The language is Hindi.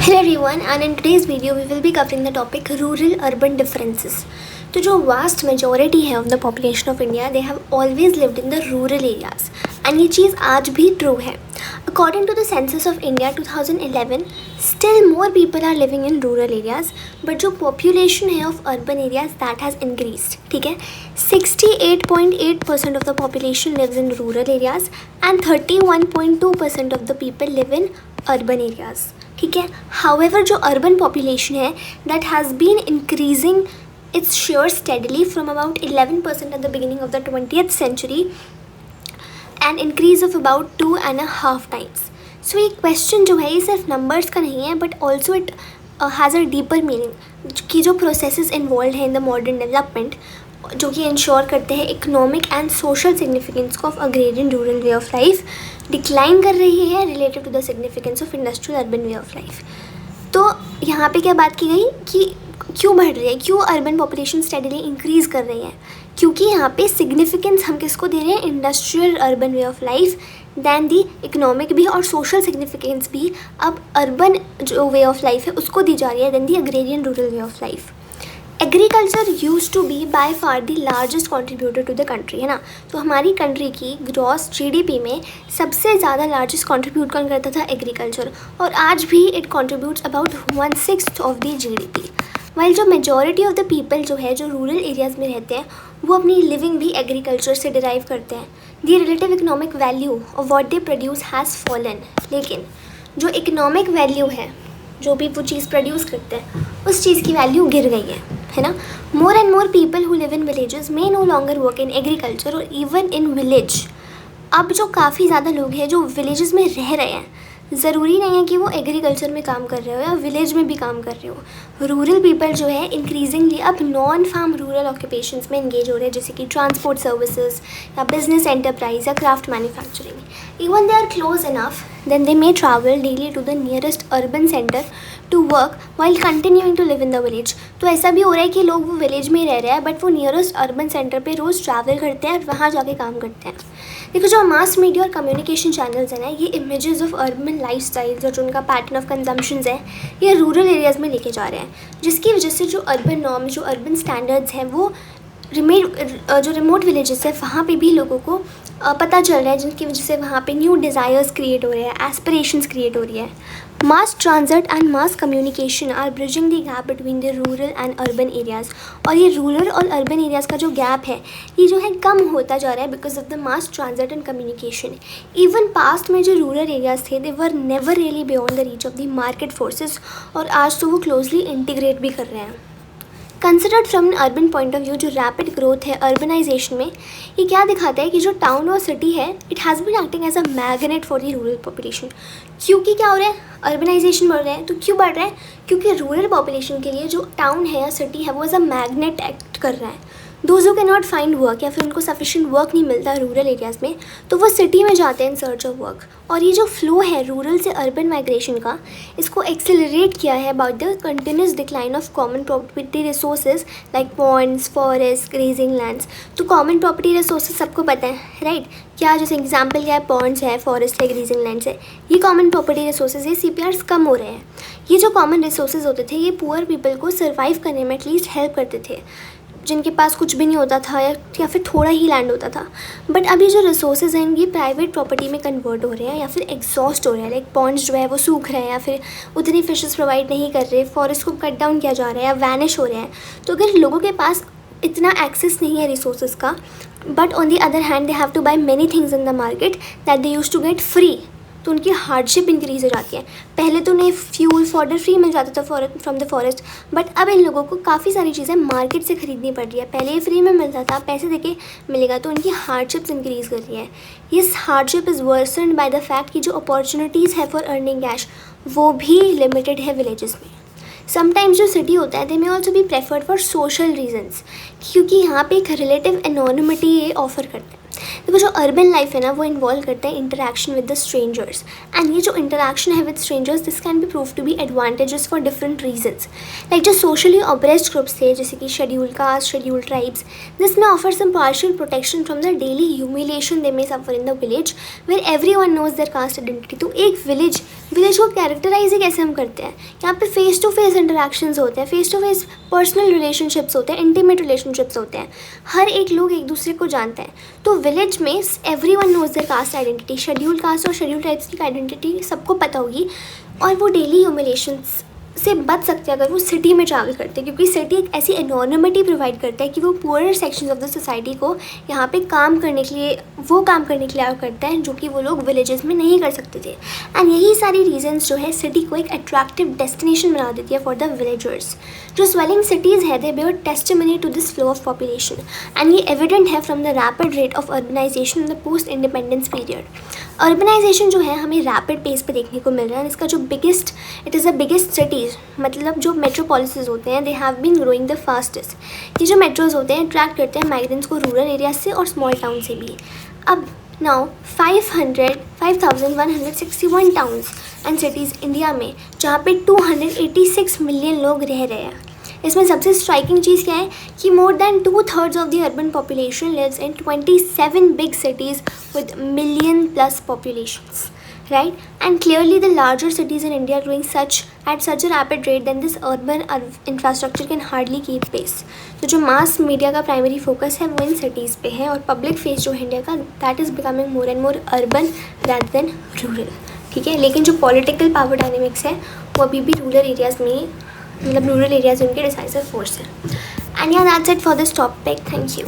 Hello everyone, and in today's video we will be covering the topic rural urban differences. तो जो vast majority है of the population of India, they have always lived in the rural areas and ये चीज़ आज भी true है. According to the census of India 2011, still more people are living in rural areas, but जो population है of urban areas that has increased. ठीक है, 68.8% of the population lives in rural areas and 31.2% of the people live in urban areas. ठीक है, हाउएवर जो अर्बन पॉपुलेशन है that has been increasing its share steadily from about 11% at the beginning of the 20th century and increase of about 2.5 times. So ये क्वेश्चन जो है ये सिर्फ नंबर्स का नहीं है but also it has a deeper meaning कि जो प्रोसेसेस इन्वॉल्व हैं इन द मॉडर्न डेवलपमेंट जो कि इंश्योर करते हैं economic and social significance of agrarian rural way of life decline कर रही है related to the significance of industrial urban way of life. तो यहाँ पे क्या बात की गई कि क्यों बढ़ रही है, क्यों अर्बन पॉपुलेशन स्टेडीली इंक्रीज़ कर रही है, क्योंकि यहाँ पे सिग्निफिकेंस हम किसको दे रहे हैं, industrial urban way of life than the economic भी और सोशल सिग्निफिकेंस भी अब अर्बन जो वे ऑफ लाइफ है उसको दी जा रही है than the agrarian rural way of life. Agriculture used to be by far the largest contributor to the country, है ना. तो हमारी कंट्री की ग्रॉस जीडीपी में सबसे ज़्यादा लार्जेस्ट कॉन्ट्रीब्यूट कौन करता था, एग्रीकल्चर, और आज भी it contributes about 1/6 of the GDP. While जो मेजॉरिटी ऑफ द पीपल जो है जो रूरल एरियाज़ में रहते हैं वो अपनी लिविंग भी एग्रीकल्चर से डिराइव करते हैं. The relative economic value of what they produce has fallen, लेकिन जो इकोनॉमिक वैल्यू है जो भी वो चीज़ प्रोड्यूस करते हैं उस चीज़ की वैल्यू गिर गई है ना. More and more people who live in villages may no longer work in agriculture और इवन इन विलेज. अब जो काफ़ी ज़्यादा लोग हैं जो विलेजेस में रह रहे हैं, ज़रूरी नहीं है कि वो एग्रीकल्चर में काम कर रहे हो या विलेज में भी काम कर रहे हो. रूरल पीपल जो है इंक्रीजिंगली अब नॉन फार्म रूरल ऑक्यूपेशंस में इंगेज हो रहे हैं, जैसे कि ट्रांसपोर्ट सर्विसेज या बिजनेस एंटरप्राइज या craft manufacturing. Even they are close enough then they may travel daily to the nearest urban center to work while continuing to live in the village. तो ऐसा भी हो रहा है कि लोग वो विलेज में रह रहे हैं बट वो नियरेस्ट अर्बन सेंटर पे रोज़ ट्रैवल करते हैं और वहाँ जाके काम करते हैं. देखो जो मास मीडिया और कम्युनिकेशन चैनल्स हैं ना, ये images of urban life styles और जो उनका पैटर्न ऑफ कंजम्पशंस है ये रूरल एरियाज़ में लेके जा रहे हैं, जिसकी वजह से जो अर्बन नॉर्म जो अर्बन स्टैंडर्ड्स हैं वो जो रिमोट विलेजेस है वहाँ पे भी लोगों को पता चल रहा है, जिनकी वजह से वहाँ पे न्यू डिज़ायर्स क्रिएट हो रहे हैं, एस्पिरेशंस क्रिएट हो रही है. Mass transit and mass communication are bridging the gap between the rural and urban areas. और ये रूरल और अर्बन एरियाज़ का जो गैप है ये जो है कम होता जा रहा है because of the mass transit and communication. Even past में जो रूरल एरियाज़ थे they were never really beyond the reach of the market forces, और आज तो वो क्लोजली इंटीग्रेट भी कर रहे हैं. Considered from N urban point of view जो रैपिड ग्रोथ है अर्बनाइजेशन में, ये क्या दिखाता है कि जो टाउन और सिटी है it has been acting as a magnet for the rural population. क्योंकि क्या हो रहा है, अर्बनाइजेशन बढ़ रहा है. तो क्यों बढ़ रहा है, क्योंकि रूरल पॉपुलेशन के लिए जो टाउन है या सिटी है वो एज अ मैग्नेट एक्ट कर रहा है. Those who can not find work या फिर उनको सफिशिएंट वर्क नहीं मिलता रूरल एरियाज़ में तो वो सिटी में जाते हैं इन सर्च ऑफ वर्क. और ये जो फ्लो है रूरल से अर्बन माइग्रेशन का, इसको एक्सेलरेट किया है about the continuous decline of common property resources like ponds, forest, grazing lands. तो कॉमन प्रॉपर्टी रिसोर्सेज सबको पता है, राइट. क्या जैसे एग्जाम्पल क्या है, पॉन्ड्स है, फॉरेस्ट है, ग्रेजिंग लैंड्स है, ये कॉमन प्रॉपर्टी रिसोर्सेज है. CPRs कम हो रहे हैं. ये जो कॉमन रिसोर्सेज होते थे ये पुअर पीपल को सर्वाइव करने में एटलीस्ट हेल्प करते थे, जिनके पास कुछ भी नहीं होता था या फिर थोड़ा ही लैंड होता था. बट अभी जो रिसोर्सेज हैं ये प्राइवेट प्रॉपर्टी में कन्वर्ट हो रहे हैं या फिर एग्जॉस्ट हो रहे हैं. लाइक पॉन्ड्स जो है वो सूख रहे हैं या फिर उतनी फिशेस प्रोवाइड नहीं कर रहे, फॉरेस्ट को कट डाउन किया जा रहा है या वैनिश हो रहे हैं. तो अगर लोगों के पास इतना एक्सेस नहीं है रिसोर्सेज का, but on the other hand they have to buy many things in the market that they used to get free, तो उनकी हार्डशिप इंक्रीज हो जाती है. पहले तो उन्हें फ्यूल फॉडर फ्री मिल जाता था फ्रॉम द फॉरेस्ट, बट अब इन लोगों को काफ़ी सारी चीज़ें मार्केट से ख़रीदनी पड़ रही है. पहले ये फ्री में मिलता था, पैसे देके मिलेगा, तो उनकी हार्डशिप्स इंक्रीज़ कर रही है. This hardship is worsened by the fact कि जो अपॉर्चुनिटीज़ है फॉर अर्निंग कैश वो भी लिमिटेड है विलेजेस में. समटाइम्स जो सिटी होता है they may also be preferred for social reasons, क्योंकि यहाँ पे एक रिलेटिव एनोनिमिटी ये ऑफर करते हैं. देखो जो अर्बन लाइफ है ना वो इन्वॉल्व करता है interaction with the strangers, and ये जो इंटरेक्शन है with strangers this can be prove to be advantages for different reasons. Like जो सोशली ऑप्रेस्ड ग्रुप्स थे जैसे कि schedule caste, schedule tribes, this may offer some partial protection from the daily humiliation they may suffer in the village where everyone knows their caste identity. तो एक विलेज विलेज को कैरेक्टराइज ही कैसे हम करते हैं, यहाँ पे फेस टू फेस इंटरेक्शंस होते हैं, face to face personal relationships होते हैं, इंटीमेट रिलेशनशिप्स होते हैं, हर एक लोग एक दूसरे को जानते हैं। तो विलेज में everyone knows their caste identity, scheduled caste और शेड्यूल ट्राइब्स की आइडेंटिटी सबको पता होगी, और वो डेली ह्यूमिलेशंस से बच सकते हैं अगर वो सिटी में ट्रैवल करते हैं, क्योंकि सिटी एक ऐसी एनॉर्निमिटी प्रोवाइड करता है कि वो poorer sections of the society को यहाँ पे काम करने के लिए अलाउ करता है जो कि वो लोग विलेजेस में नहीं कर सकते थे। एंड यही सारी रीजंस जो है सिटी को एक अट्रैक्टिव डेस्टिनेशन बना देती है फॉर द विलेजर्स। जो स्वेलिंग सिटीज़ है they bear testimony to this flow of population, and ये एविडेंट है from the rapid rate of urbanisation in the post independence period. Urbanisation जो है हमें रैपिड पेस पे देखने को मिल रहा है, इसका जो it is the biggest cities, मतलब जो मेट्रोपोलिसेस होते हैं they have been growing the fastest. ये जो मेट्रोज होते हैं अट्रैक्ट करते हैं माइग्रेंट्स को रूरल एरिया से और स्मॉल टाउन से भी। अब now 5,161 towns and cities India में, जहाँ पे 286 मिलियन लोग रह रहे हैं। इसमें सबसे स्ट्राइकिंग चीज़ क्या है कि more than 2/3 of the urban population lives in 27 big cities with million plus populations, right? And clearly the larger cities in India are growing at such a rapid rate that this urban infrastructure can hardly keep pace. तो जो मास मीडिया का प्राइमरी फोकस है वो इन सिटीज़ पे है, और पब्लिक फेस जो है इंडिया का that is becoming more and more urban rather than rural, ठीक है। लेकिन जो पॉलिटिकल पावर डायनेमिक्स है वो अभी भी रूरल एरियाज़ में, मतलब रूरल एरियाज़ उनके डिसाइसिव फोर्स है। एंड या that's it for this topic, thank you.